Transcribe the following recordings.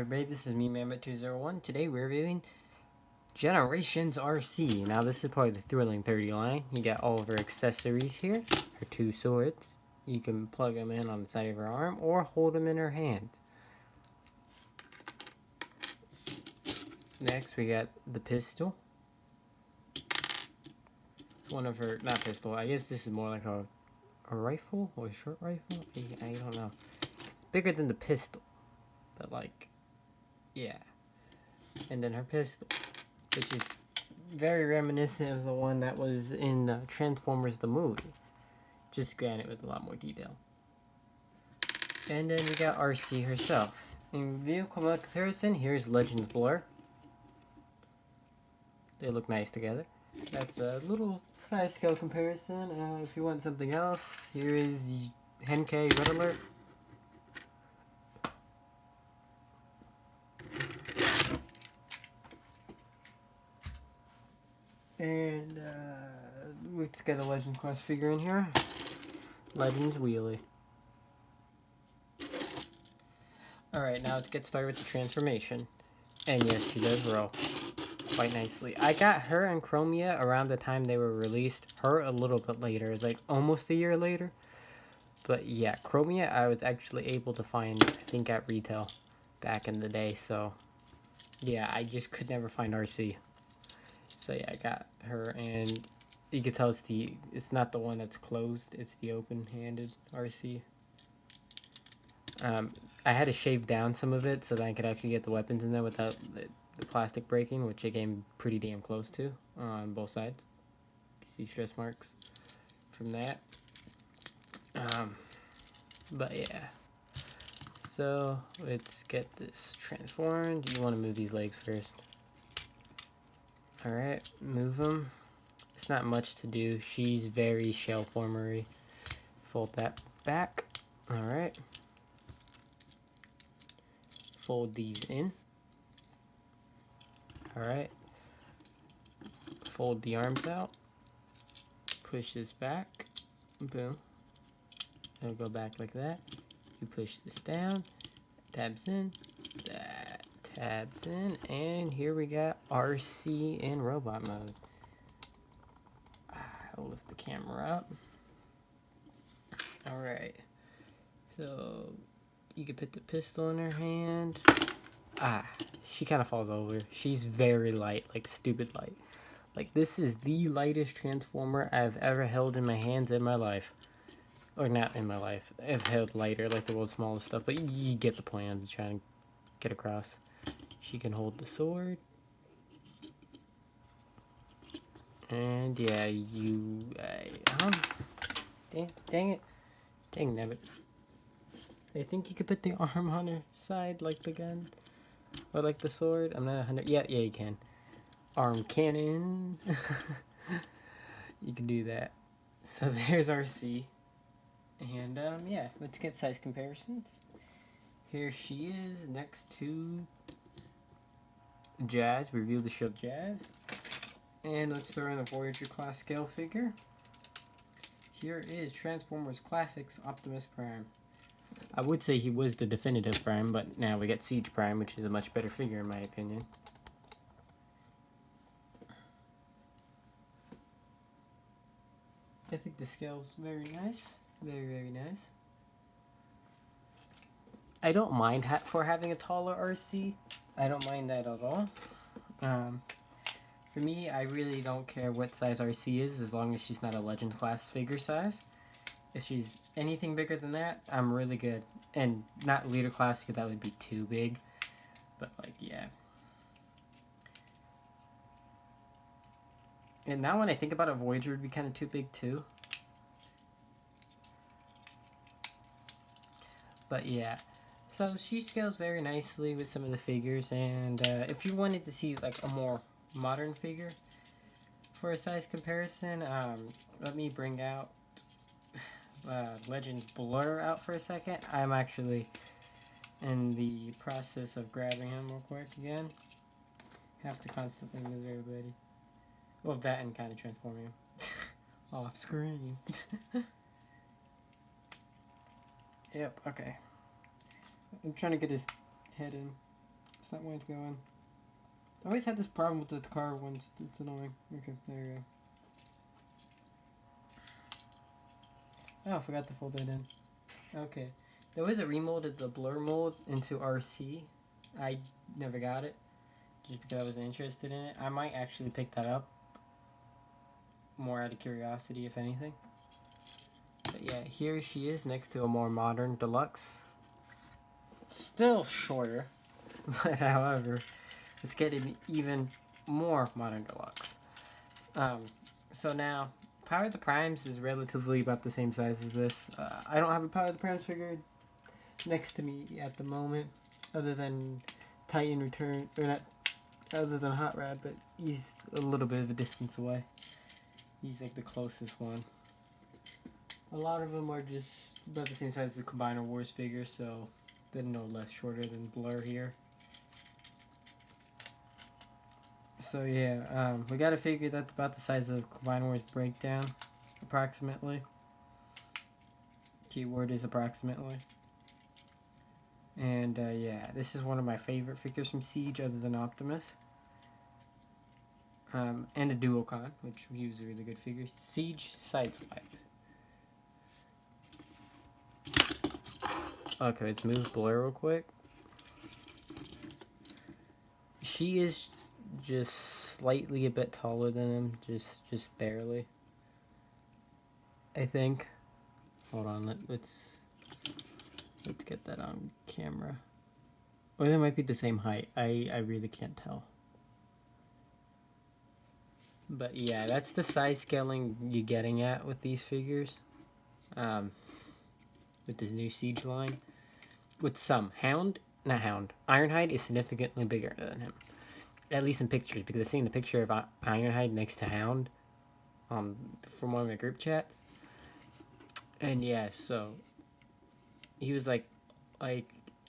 everybody, this is me, Mammoth201. Today we're reviewing Generations Arcee. Now this is probably the thrilling 30 line. You got all of her accessories here. Her two swords. You can plug them in on the side of her arm or hold them in her hand. Next we got the pistol. One of her, not pistol, I guess this is more like a rifle or a short rifle? I don't know. It's bigger than the pistol. But like, yeah. And then her pistol, which is very reminiscent of the one that was in Transformers the movie. Just granted with a lot more detail. And then we got Arcee herself. In vehicle mode comparison, here's Legends Blur. They look nice together. That's a little size scale comparison. If you want something else, here is Henkei Red Alert. And let's get a Legend class figure in here. Legends Wheelie. Alright, now let's get started with the transformation. And yes, she does roll quite nicely. I got her and Chromia around the time they were released. Her a little bit later. It's like almost a year later. But yeah, Chromia I was actually able to find, I think, at retail back in the day. So yeah, I just could never find Arcee. So yeah, I got her, and you can tell it's not the one that's closed, it's the open-handed Arcee. I had to shave down some of it so that I could actually get the weapons in there without the plastic breaking, which it came pretty damn close to on both sides. You can see stress marks from that. But yeah. So let's get this transformed. You want to move these legs first. Alright, move them. It's not much to do. She's very shell formery. Fold that back. Alright. Fold these in. Alright. Fold the arms out. Push this back. Boom. It'll go back like that. You push this down. Tabs in. That. Tabs in, and here we got Arcee in robot mode. I'll lift the camera up. Alright, so you can put the pistol in her hand. She kind of falls over. She's very light, like stupid light. Like, this is the lightest Transformer I've ever held in my hands in my life. Or not in my life. I've held lighter, like the world's smallest stuff, but you get the plan to try and get across. She can hold the sword. And yeah, dang it. Dang nabbit. I think you could put the arm on her side like the gun. Or like the sword. I'm not 100. Yeah, you can. Arm cannon. You can do that. So there's Arcee. And yeah, let's get size comparisons. Here she is next to Jazz. Review the show Jazz. And let's throw in a Voyager class scale figure. Here is Transformers Classics Optimus Prime. I would say he was the definitive Prime, but now we get Siege Prime, which is a much better figure in my opinion. I think the scale's very nice. Very, very nice. I don't mind for having a taller Arcee. I don't mind that at all. For me, I really don't care what size Arcee is, as long as she's not a Legend class figure size. If she's anything bigger than that, I'm really good. And not Leader class, because that would be too big. But like, yeah. And now when I think about it, Voyager would be kind of too big too. But yeah. So she scales very nicely with some of the figures, and if you wanted to see like a more modern figure for a size comparison, let me bring out Legends Blur out for a second. I'm actually in the process of grabbing him real quick again. Have to constantly move everybody. Well, that and kind of transforming him off screen. Yep, okay. I'm trying to get his head in. that one's going. I always had this problem with the car ones. It's annoying. Okay, there you go. Oh, I forgot to fold that in. Okay. There was a remold of the blur mold into Arcee. I never got it. Just because I wasn't interested in it. I might actually pick that up. More out of curiosity, if anything. But yeah, here she is next to a more modern deluxe. Still shorter. But however, let's get an even more modern deluxe. So now, Power of the Primes is relatively about the same size as this. I don't have a Power of the Primes figure next to me at the moment, other than Titan Return, or not, other than Hot Rod, but he's a little bit of a distance away. He's like the closest one. A lot of them are just about the same size as the Combiner Wars figure, so they're no less shorter than Blur here. So yeah, we got a figure that's about the size of Combiner Wars Breakdown, approximately. Keyword is approximately. And yeah, this is one of my favorite figures from Siege other than Optimus. And a Duocon, which he was a really good figure. Siege Sideswipe. Okay, let's move Blur real quick. She is just slightly a bit taller than him, just barely. I think. Hold on, let's get that on camera. Or they might be the same height. I really can't tell. But yeah, that's the size scaling you're getting at with these figures. With this new Siege line. With some. Ironhide is significantly bigger than him. At least in pictures, because I've seen the picture of Ironhide next to Hound from one of my group chats. And yeah, so he was like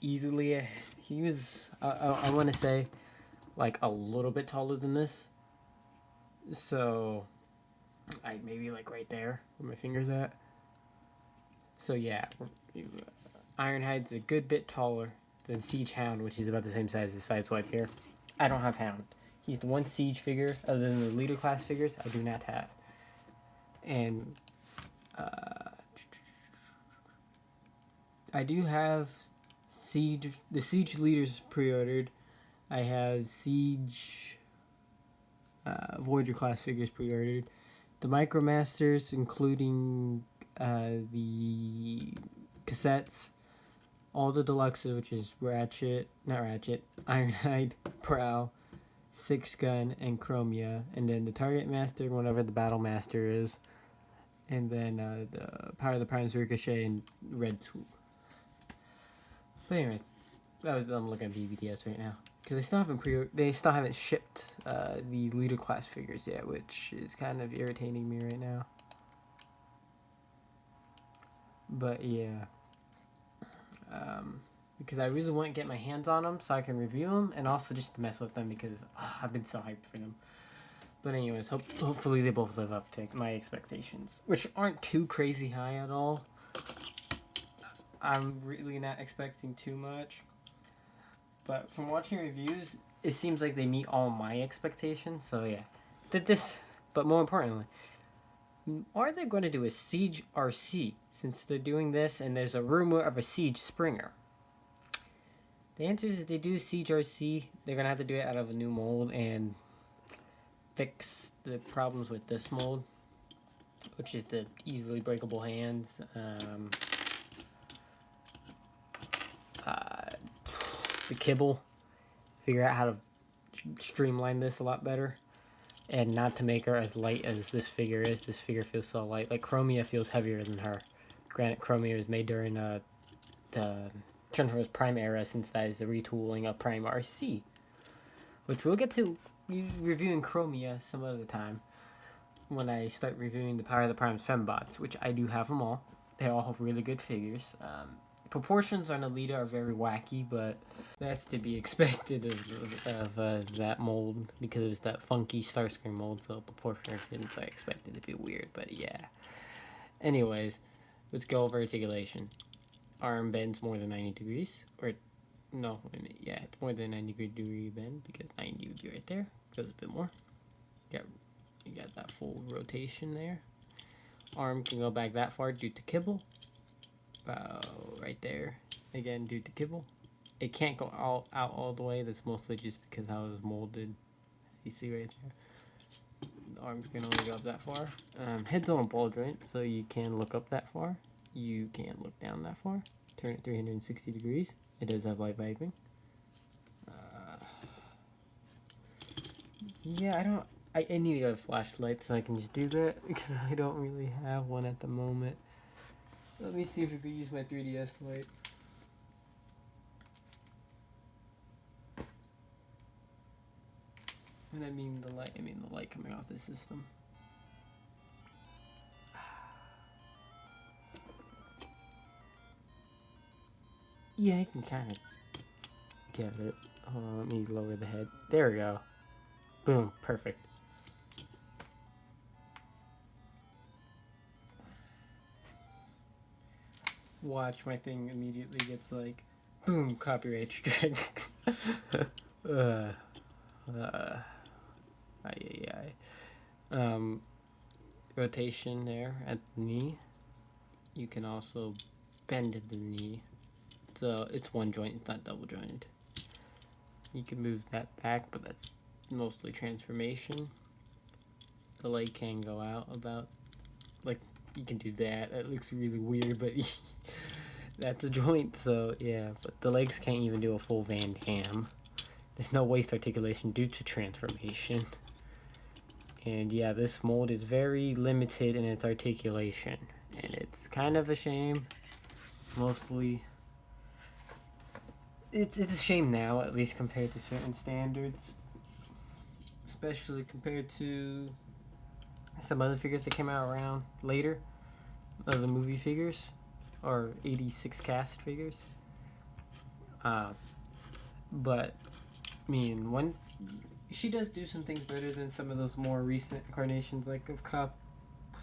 easily, he was, I want to say, like a little bit taller than this. So, maybe like right there where my finger's at. So yeah, Ironhide's a good bit taller than Siege Hound, which is about the same size as Sideswipe here. I don't have Hound. He's the one Siege figure, other than the leader class figures, I do not have. And, I do have the Siege leaders pre-ordered. I have Siege Voyager class figures pre-ordered. The Micromasters, including the cassettes, all the deluxes, which is Ironhide, Prowl, Six Gun, and Chromia, and then the Target Master, whatever the Battle Master is, and then the Power of the Primes Ricochet and Red Swoop. But anyway, I'm looking at BBTS right now because they still haven't shipped the leader class figures yet, which is kind of irritating me right now. But yeah, because I really want to get my hands on them so I can review them, and also just to mess with them because I've been so hyped for them. But anyways, hopefully they both live up to my expectations, which aren't too crazy high at all. I'm really not expecting too much, but from watching reviews, it seems like they meet all my expectations. So yeah, but more importantly, are they going to do a Siege Arcee, since they're doing this and there's a rumor of a Siege Springer? The answer is if they do Siege Arcee, they're going to have to do it out of a new mold and fix the problems with this mold, which is the easily breakable hands, the kibble, figure out how to streamline this a lot better, and not to make her as light as this figure is. This figure feels so light. Like, Chromia feels heavier than her. Granted, Chromia was made during the Transformers Prime era, since that is the retooling of Prime Arcee, which we'll get to reviewing Chromia some other time when I start reviewing the Power of the Primes Fembots, which I do have them all. They're all really good figures. Proportions on Alita are very wacky, but that's to be expected of that mold, because it was that funky Starscream mold, so proportions are expected to be weird, but yeah. Anyways, let's go over articulation. Arm bends more than 90 degrees, or No, wait a minute. Yeah, it's more than 90-degree bend because 90 would be right there. Goes a bit more. You got that full rotation there. Arm can go back that far due to kibble. Right there. Again, due to kibble. It can't go out all the way. That's mostly just because how it was molded. You see right there. The arms can only go up that far. Head's on a ball joint, so you can look up that far. You can look down that far. Turn it 360 degrees. It does have light piping. Yeah, I need to get a flashlight so I can just do that because I don't really have one at the moment. Let me see if I could use my 3DS light. And I mean the light coming off the system. Yeah, I can kind of get it. Hold on, let me lower the head. There we go. Boom, perfect. Watch, my thing immediately gets like, boom, copyright strike. Rotation there at the knee. You can also bend the knee. So it's one joint, it's not double jointed. You can move that back, but that's mostly transformation. The leg can go out about, like, you can do that. That looks really weird, but that's a joint, so yeah. But the legs can't even do a full Van Dam. There's no waist articulation due to transformation. And yeah, this mold is very limited in its articulation. And it's kind of a shame. Mostly, it's a shame now, at least compared to certain standards. Especially compared to some other figures that came out around later. Of the movie figures. Or 86 cast figures. But, I mean, she does do some things better than some of those more recent incarnations, like of Cup,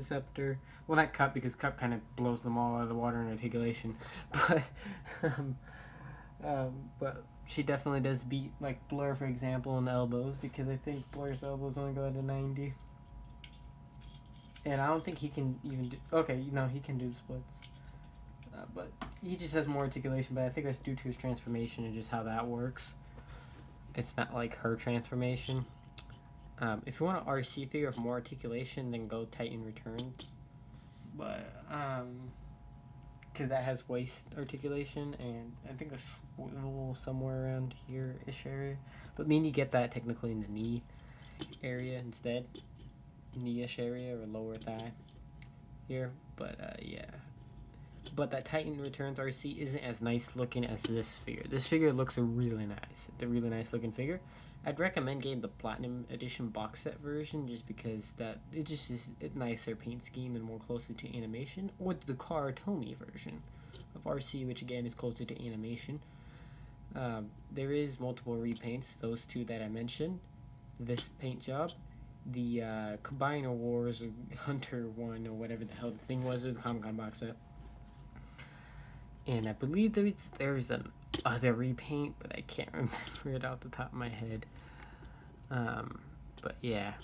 Scepter. Well, not Cup, because Cup kind of blows them all out of the water in articulation. But she definitely does beat, like, Blur, for example, in the elbows, because I think Blur's elbows only go to 90. And I don't think he can even do... Okay, no, he can do the splits. But he just has more articulation, but I think that's due to his transformation and just how that works. It's not like her transformation. If you want an Arcee figure of more articulation, then go Titan Returns. But, because that has waist articulation, and I think a swivel somewhere around here-ish area. But mean you get that technically in the knee area instead. Knee-ish area or lower thigh here. But, yeah. But that Titan Returns Arcee isn't as nice looking as this figure. This figure looks really nice. It's a really nice looking figure. I'd recommend getting the Platinum Edition box set version just because that it just is a nicer paint scheme and more closer to animation. Or the Karatomi version of Arcee, which again is closer to animation. There is multiple repaints. Those two that I mentioned. This paint job. The Combiner Wars Hunter one or whatever the hell the thing was. The Comic-Con box set. And I believe there's an other repaint, but I can't remember it off the top of my head. But yeah,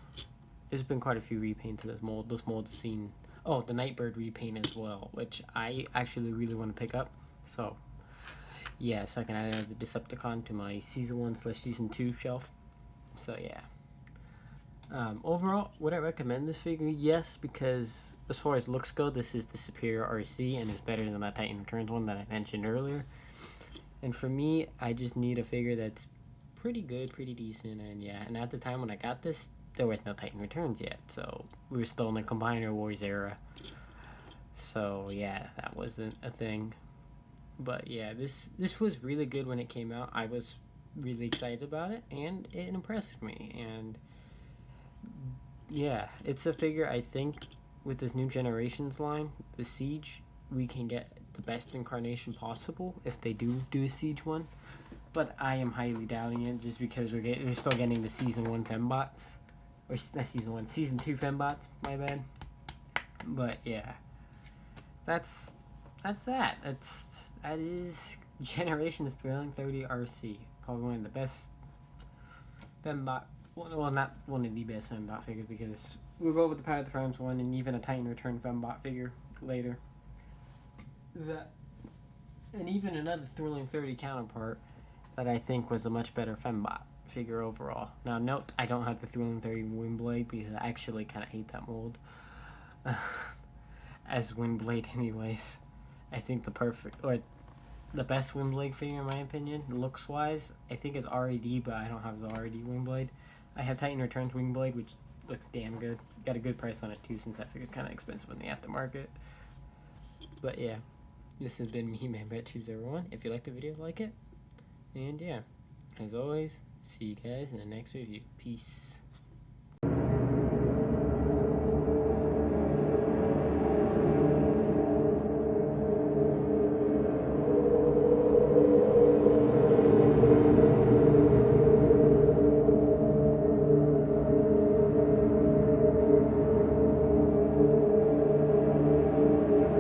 there's been quite a few repaints of this mold. This mold has seen, the Nightbird repaint as well, which I actually really want to pick up. So yeah, so I can add the Decepticon to my Season 1/Season 2 shelf. So yeah. Overall, would I recommend this figure? Yes, because as far as looks go, this is the superior Arcee, and it's better than that Titan Returns one that I mentioned earlier. And for me, I just need a figure that's pretty good, pretty decent, and yeah. And at the time when I got this, there was no Titan Returns yet, so we were still in the Combiner Wars era. So yeah, that wasn't a thing. But yeah, this was really good when it came out. I was really excited about it, and it impressed me. And yeah, it's a figure I think with this new Generations line, the Siege, we can get the best incarnation possible if they do a Siege one. But I am highly doubting it just because we're still getting the Season 1 Fembots. Or not Season 1, Season 2 Fembots, my bad. But yeah, that's that. That is Generations Thrilling 30 Arcee. Probably one of the best Fembot. Well, not one of the best Fembot figures because we'll go with the Pirates of Primes one and even a Titan Return Fembot figure later. That and even another Thrilling 30 counterpart that I think was a much better Fembot figure overall. Now, note, I don't have the Thrilling 30 Windblade because I actually kind of hate that mold. As Windblade anyways. I think the best Windblade figure in my opinion, looks-wise, I think is RAD, but I don't have the RAD Windblade. I have Titan Returns Windblade, which looks damn good. Got a good price on it too, since that figure's kind of expensive in the aftermarket. But yeah, this has been me, ManBat201. If you liked the video, like it. And yeah, as always, see you guys in the next review. Peace.